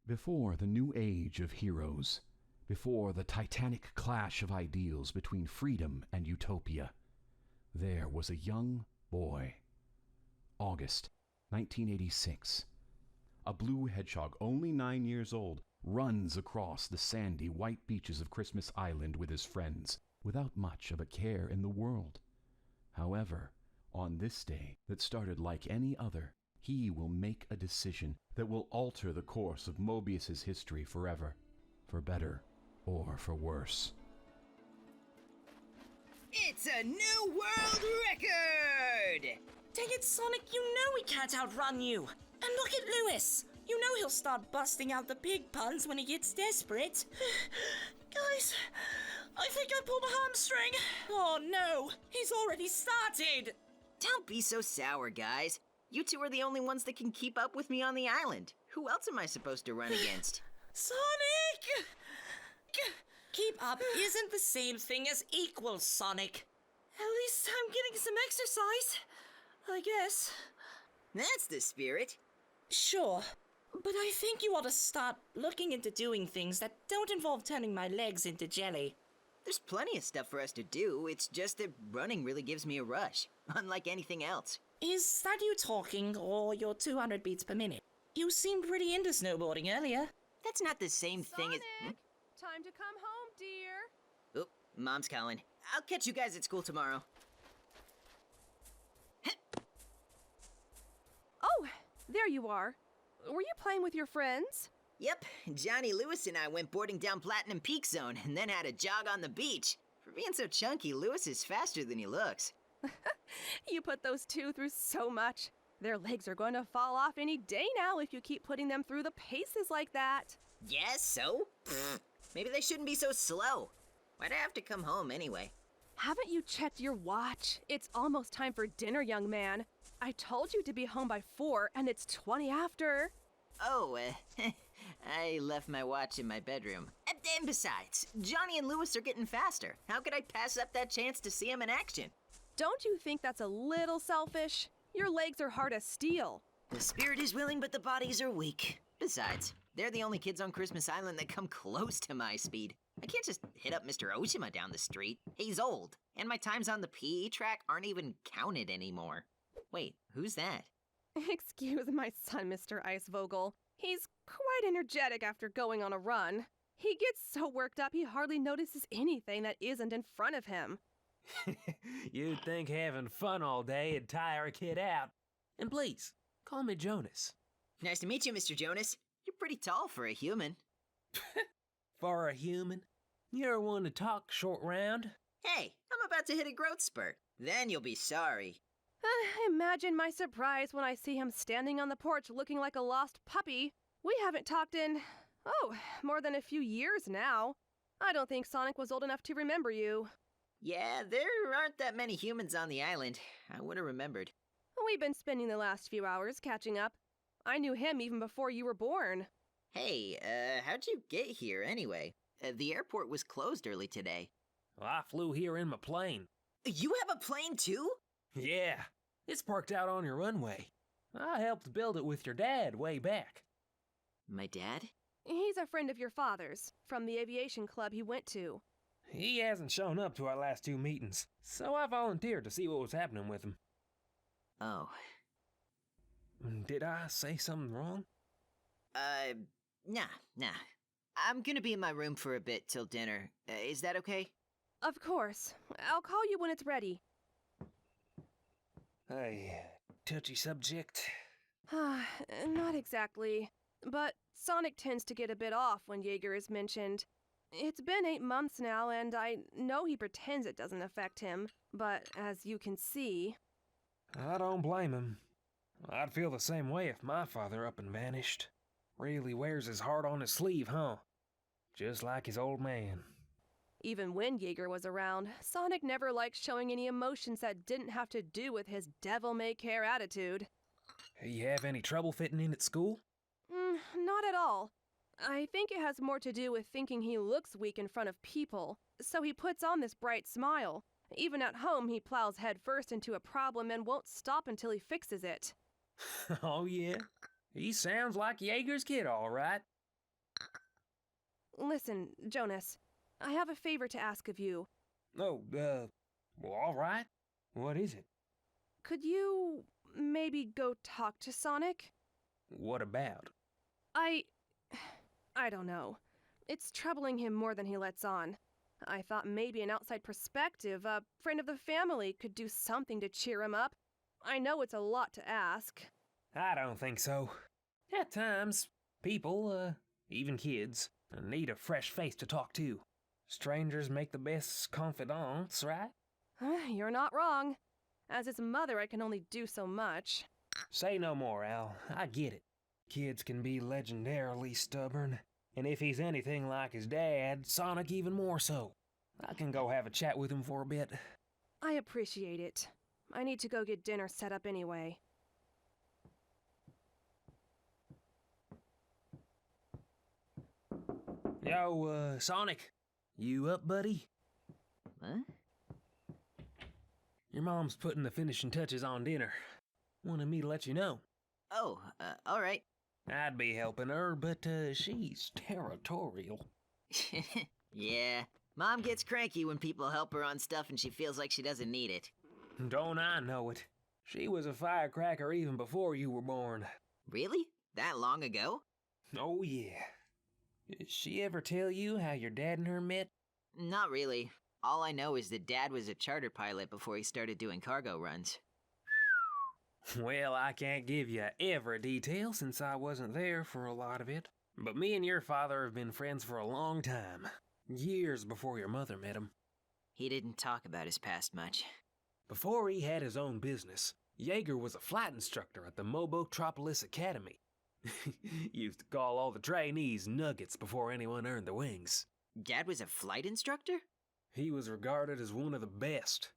Before the new age of heroes, before the titanic clash of ideals between freedom and utopia, there was a young boy. August 1986. A blue hedgehog, only 9 years old, runs across the sandy white beaches of Christmas Island with his friends, without much of a care in the world. However, on this day that started like any other, he will make a decision that will alter the course of Mobius's history forever, for better or for worse. It's a new world record! Dang it, Sonic, you know we can't outrun you! And look at Lewis! You know he'll start busting out the pig puns when he gets desperate. Guys, I think I pulled a hamstring. Oh no, he's already started! Don't be so sour, guys. You two are the only ones that can keep up with me on the island. Who else am I supposed to run against? Sonic! Keep up isn't the same thing as equal, Sonic. At least I'm getting some exercise, I guess. That's the spirit. Sure, but I think you ought to start looking into doing things that don't involve turning my legs into jelly. There's plenty of stuff for us to do, it's just that running really gives me a rush, unlike anything else. Is that you talking, or your 200 beats per minute? You seemed pretty into snowboarding earlier. That's not the same thing as... Time to come home, dear. Oop, Mom's calling. I'll catch you guys at school tomorrow. Oh, there you are. Were you playing with your friends? Yep, Johnny Lewis and I went boarding down Platinum Peak Zone and then had a jog on the beach. For being so chunky, Lewis is faster than he looks. You put those two through so much. Their legs are going to fall off any day now if you keep putting them through the paces like that. Yeah, so? Maybe they shouldn't be so slow. Why'd I have to come home anyway? Haven't you checked your watch? It's almost time for dinner, young man. I told you to be home by 4, and it's 20 after. Oh, I left my watch in my bedroom. And besides, Johnny and Lewis are getting faster. How could I pass up that chance to see them in action? Don't you think that's a little selfish? Your legs are hard as steel. The spirit is willing, but the bodies are weak. Besides, they're the only kids on Christmas Island that come close to my speed. I can't just hit up Mr. Oshima down the street. He's old, and my times on the PE track aren't even counted anymore. Wait, who's that? Excuse my son, Mr. Eisvogel. He's quite energetic after going on a run. He gets so worked up he hardly notices anything that isn't in front of him. You'd think having fun all day would tire a kid out. And please, call me Jonas. Nice to meet you, Mr. Jonas. You're pretty tall for a human. For a human? You're one to talk, short round. Hey, I'm about to hit a growth spurt. Then you'll be sorry. Imagine my surprise when I see him standing on the porch looking like a lost puppy. We haven't talked in, more than a few years now. I don't think Sonic was old enough to remember you. Yeah, there aren't that many humans on the island. I would have remembered. We've been spending the last few hours catching up. I knew him even before you were born. Hey, how'd you get here anyway? The airport was closed early today. Well, I flew here in my plane. You have a plane too? Yeah, it's parked out on your runway. I helped build it with your dad way back. My dad? He's a friend of your father's, from the aviation club he went to. He hasn't shown up to our last 2 meetings, so I volunteered to see what was happening with him. Oh. Did I say something wrong? Nah. I'm gonna be in my room for a bit till dinner. Is that okay? Of course. I'll call you when it's ready. A touchy subject. Not exactly. But Sonic tends to get a bit off when Jaeger is mentioned. It's been 8 months now, and I know he pretends it doesn't affect him, but as you can see... I don't blame him. I'd feel the same way if my father up and vanished. Really wears his heart on his sleeve, huh? Just like his old man. Even when Jaeger was around, Sonic never liked showing any emotions that didn't have to do with his devil-may-care attitude. You have any trouble fitting in at school? Not at all. I think it has more to do with thinking he looks weak in front of people, so he puts on this bright smile. Even at home, he plows headfirst into a problem and won't stop until he fixes it. Oh, yeah? He sounds like Jaeger's kid, all right. Listen, Jonas, I have a favor to ask of you. Oh, well, all right. What is it? Could you maybe go talk to Sonic? What about? I don't know. It's troubling him more than he lets on. I thought maybe an outside perspective, a friend of the family, could do something to cheer him up. I know it's a lot to ask. I don't think so. At times, people, even kids, need a fresh face to talk to. Strangers make the best confidants, right? You're not wrong. As his mother, I can only do so much. Say no more, Al. I get it. Kids can be legendarily stubborn, and if he's anything like his dad, Sonic even more so. I can go have a chat with him for a bit. I appreciate it. I need to go get dinner set up anyway. Yo, Sonic. You up, buddy? Huh? Your mom's putting the finishing touches on dinner. Wanted me to let you know. Oh, all right. I'd be helping her, but she's territorial. Yeah. Mom gets cranky when people help her on stuff and she feels like she doesn't need it. Don't I know it? She was a firecracker even before you were born. Really? That long ago? Oh, yeah. Did she ever tell you how your dad and her met? Not really. All I know is that Dad was a charter pilot before he started doing cargo runs. Well, I can't give you every detail since I wasn't there for a lot of it. But me and your father have been friends for a long time. Years before your mother met him. He didn't talk about his past much. Before he had his own business, Jaeger was a flight instructor at the Mobotropolis Academy. Used to call all the trainees nuggets before anyone earned their wings. Dad was a flight instructor? He was regarded as one of the best.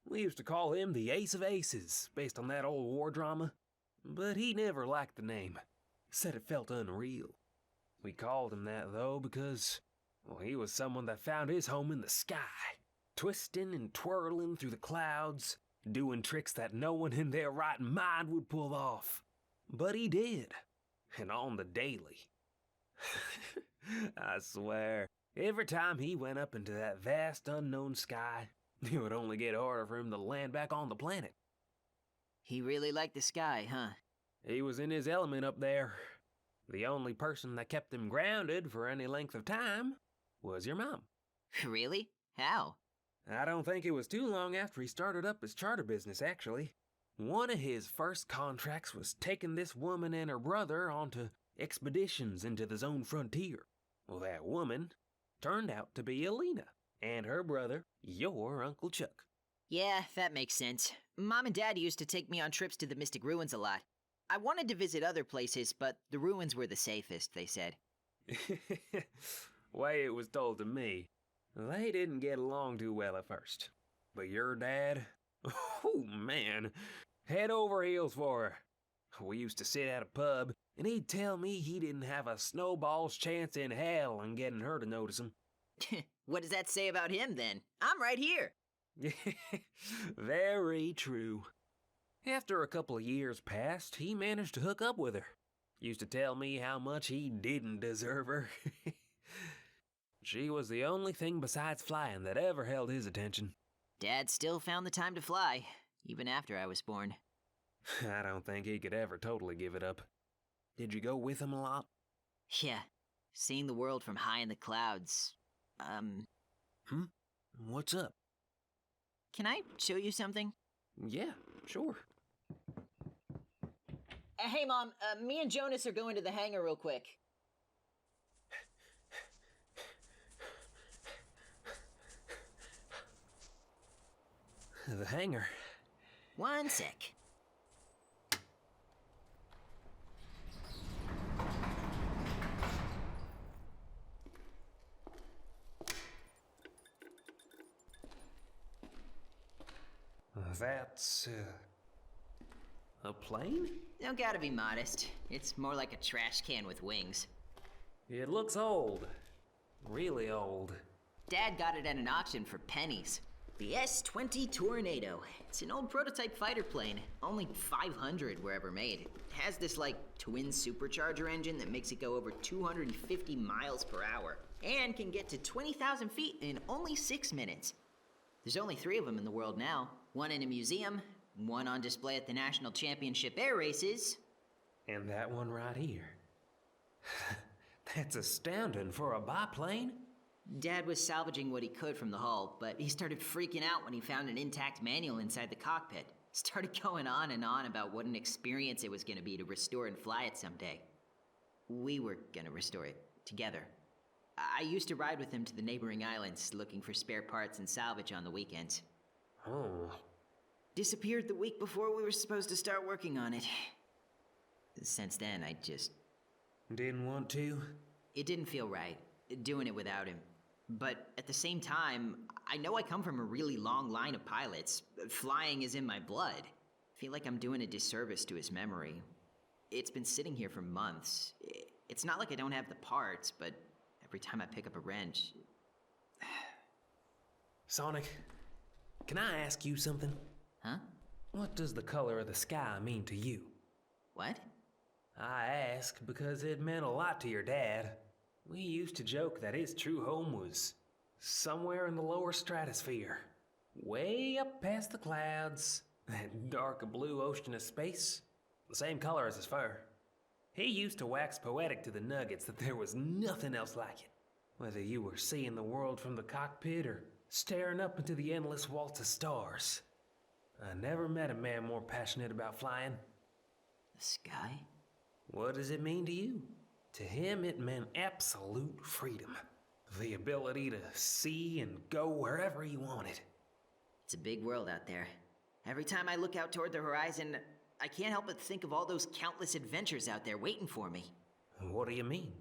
We used to call him the Ace of Aces, based on that old war drama. But he never liked the name. Said it felt unreal. We called him that, though, because, well, he was someone that found his home in the sky. Twisting and twirling through the clouds, doing tricks that no one in their right mind would pull off. But he did. And on the daily. I swear, every time he went up into that vast unknown sky, it would only get harder for him to land back on the planet. He really liked the sky, huh? He was in his element up there. The only person that kept him grounded for any length of time was your mom. Really? How? I don't think it was too long after he started up his charter business, actually. One of his first contracts was taking this woman and her brother onto expeditions into the Zone Frontier. Well, that woman turned out to be Aleena, and her brother, your Uncle Chuck. Yeah, that makes sense. Mom and Dad used to take me on trips to the Mystic Ruins a lot. I wanted to visit other places, but the ruins were the safest, they said. Way it was told to me. They didn't get along too well at first. But your dad, oh man, head over heels for her. We used to sit at a pub, and he'd tell me he didn't have a snowball's chance in hell on getting her to notice him. What does that say about him, then? I'm right here. Very true. After a couple of years passed, he managed to hook up with her. Used to tell me how much he didn't deserve her. She was the only thing besides flying that ever held his attention. Dad still found the time to fly, even after I was born. I don't think he could ever totally give it up. Did you go with him a lot? Yeah, seeing the world from high in the clouds. What's up? Can I show you something? Yeah, sure. Hey, Mom, me and Jonas are going to the hangar real quick. The hangar. One sec. That's, a plane? Don't gotta be modest. It's more like a trash can with wings. It looks old. Really old. Dad got it at an auction for pennies. The S-20 Tornado. It's an old prototype fighter plane. Only 500 were ever made. It has this, twin supercharger engine that makes it go over 250 miles per hour and can get to 20,000 feet in only 6 minutes. There's only 3 of them in the world now. One in a museum, one on display at the National Championship Air Races. And that one right here. That's astounding for a biplane. Dad was salvaging what he could from the hull, but he started freaking out when he found an intact manual inside the cockpit. Started going on and on about what an experience it was going to be to restore and fly it someday. We were going to restore it, together. I used to ride with him to the neighboring islands, looking for spare parts and salvage on the weekends. Oh. Disappeared the week before we were supposed to start working on it. Since then, I just... Didn't want to? It didn't feel right, doing it without him. But at the same time, I know I come from a really long line of pilots. Flying is in my blood. I feel like I'm doing a disservice to his memory. It's been sitting here for months. It's not like I don't have the parts, but every time I pick up a wrench... Sonic, can I ask you something? Huh? What does the color of the sky mean to you? What? I ask because it meant a lot to your dad. We used to joke that his true home was somewhere in the lower stratosphere, way up past the clouds, that dark blue ocean of space, the same color as his fur. He used to wax poetic to the nuggets that there was nothing else like it, whether you were seeing the world from the cockpit or staring up into the endless waltz of stars. I never met a man more passionate about flying. The sky? What does it mean to you? To him, it meant absolute freedom. The ability to see and go wherever he wanted. It's a big world out there. Every time I look out toward the horizon, I can't help but think of all those countless adventures out there waiting for me. What do you mean?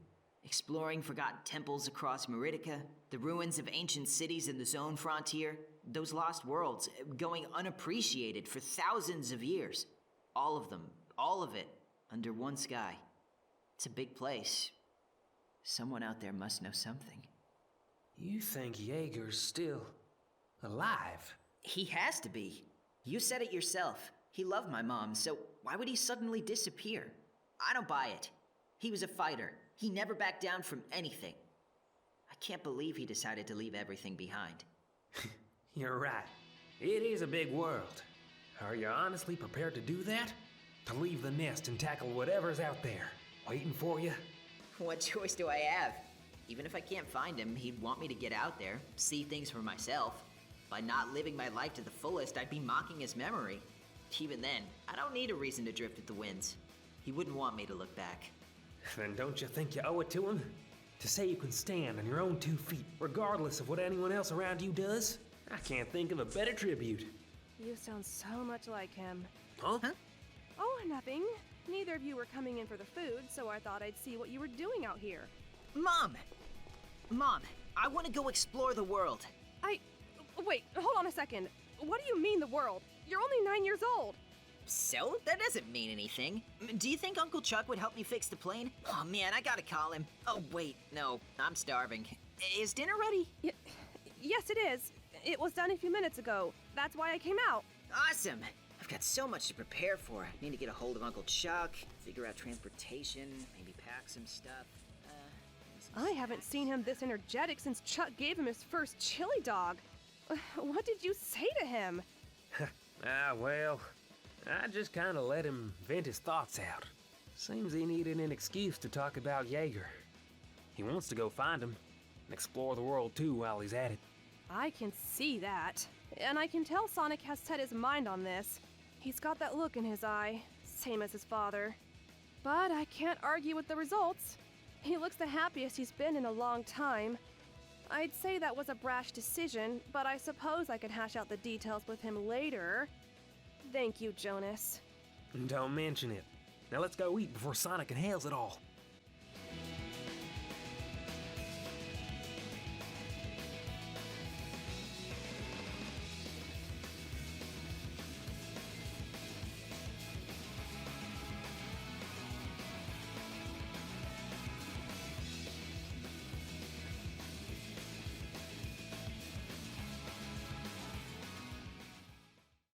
Exploring forgotten temples across Meridica, the ruins of ancient cities in the Zone Frontier, those lost worlds, going unappreciated for thousands of years. All of them, all of it, under one sky. It's a big place. Someone out there must know something. You think Jaeger's still alive? He has to be. You said it yourself. He loved my mom, so why would he suddenly disappear? I don't buy it. He was a fighter. He never backed down from anything. I can't believe he decided to leave everything behind. You're right. It is a big world. Are you honestly prepared to do that? To leave the nest and tackle whatever's out there, waiting for you? What choice do I have? Even if I can't find him, he'd want me to get out there, see things for myself. By not living my life to the fullest, I'd be mocking his memory. Even then, I don't need a reason to drift with the winds. He wouldn't want me to look back. Then don't you think you owe it to him? To say you can stand on your own 2 feet, regardless of what anyone else around you does? I can't think of a better tribute. You sound so much like him. Huh? Oh, nothing. Neither of you were coming in for the food, so I thought I'd see what you were doing out here. Mom! Mom, I want to go explore the world. Wait, hold on a second. What do you mean the world? You're only 9 years old. So? That doesn't mean anything. Do you think Uncle Chuck would help me fix the plane? Oh man, I gotta call him. Oh wait, no, I'm starving. Is dinner ready? Yes, it is. It was done a few minutes ago. That's why I came out. Awesome. I've got so much to prepare for. Need to get a hold of Uncle Chuck, figure out transportation, maybe pack some stuff. I haven't seen him this energetic since Chuck gave him his first chili dog. What did you say to him? Well, I just kind of let him vent his thoughts out. Seems he needed an excuse to talk about Jaeger. He wants to go find him and explore the world too while he's at it. I can see that. And I can tell Sonic has set his mind on this. He's got that look in his eye, same as his father. But I can't argue with the results. He looks the happiest he's been in a long time. I'd say that was a brash decision, but I suppose I could hash out the details with him later. Thank you, Jonas. Don't mention it. Now let's go eat before Sonic inhales it all.